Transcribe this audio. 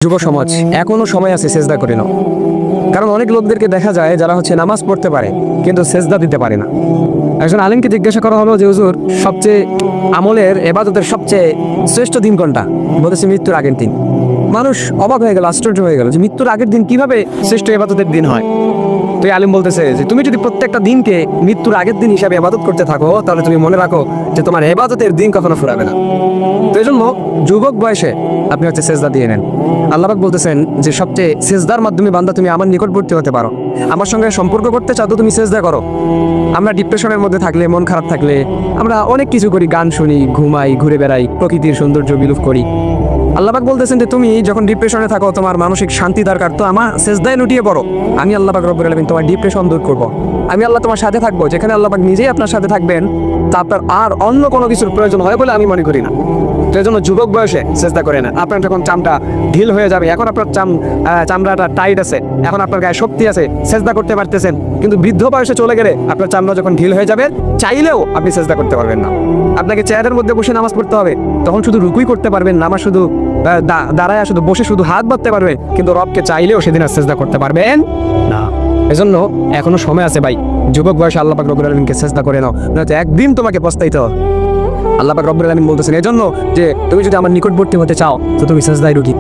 যুব সমাজ এখনো সময় আছে সেজদা করে নাও। কারণ অনেক লোকদেরকে দেখা যায় যারা নামাজ পড়তে পারে কিন্তু সেজদা দিতে পারে না। একজন আলিমকে জিজ্ঞাসা করা হলো যে হুজুর, সবচেয়ে আমলের এবাদতের সবচেয়ে শ্রেষ্ঠ দিন কোনটা? বলেছে মৃত্যুর আগের দিন। মানুষ অবাক হয়ে গেল, আশ্চর্য হয়ে গেল যে মৃত্যুর আগের দিন কিভাবে শ্রেষ্ঠ এবাদতের দিন হয়। তো এই আলিম বলতেছে যে তুমি যদি প্রত্যেকটা দিনকে মৃত্যুর আগের দিন হিসাবে এবাদত করতে থাকো, তাহলে তুমি মনে রাখো যে তোমার এবাদতের দিন কখনো ফুরাবে না। তো এই জন্য যুবক বয়সে আপনি সেজদা দিয়ে নেন। আল্লাহ পাক বলতেছেন যে সবচেয়ে সেজদার মাধ্যমে বান্দা তুমি আমার নিকটবর্তী হতে পারো, আমার সঙ্গে সম্পর্ক করতে চাও তো তুমি সেজদা করো। আমরা ডিপ্রেশনের মধ্যে থাকলে, মন খারাপ থাকলে আমরা অনেক কিছু করি, গান শুনি, ঘুমাই, ঘুরে বেড়াই, প্রকৃতির সৌন্দর্য বিলোপ করি। আল্লাহ পাক বলতেছেন যে তুমি যখন ডিপ্রেশনে থাকো, তোমার মানসিক শান্তি দরকার, তো আমার সেজদায় লুটিয়ে পড়ো। আমি আল্লাহ পাক রব্বুল আলামিন তোমার ডিপ্রেশন দূর করবো। আমি আল্লাহ তোমার সাথে থাকবো। যেখানে আল্লাহ পাক নিজেই আপনার সাথে থাকবেন, তা আপনার আর অন্য কোনো কিছুর প্রয়োজন হয় বলে আমি মনে করি না। তো এই জন্য যুবক বয়সে সেজদা করে না। আপনার যখন চামড়া ঢিল হয়ে যাবে, এখন আপনার চামড়াটা টাইট আছে, এখন আপনার গায়ে শক্তি আছে, সেজদা করতে পারতেছেন। কিন্তু বৃদ্ধ বয়সে চলে গেলে আপনার চামড়া যখন ঢিল হয়ে যাবে, চাইলেও আপনি সেজদা করতে পারবেন না। আপনাকে চেয়ারের মধ্যে বসে নামাজ পড়তে হবে, তখন শুধু রুকুই করতে পারবেন, নামাজ শুধু দাঁড়ায় শুধু বসে শুধু হাত বাঁধতে পারবে, কিন্তু রবকে চাইলেও সেদিন আর সেজদা করতে পারবেন না। এজন্য এখনো সময় আছে ভাই, যুবক বয়সে আল্লাহ পাক রব্বুল আলামিনকে সেজদা করে নাও, নয়তো একদিন তোমাকে পস্তাইতে হবে। আল্লাহ পাক রব্বুল আলামিন বলতেছেন এজন্য যে তুমি যদি আমার নিকটবর্তী হতে চাও তো তুমি সেজদায় রুকি।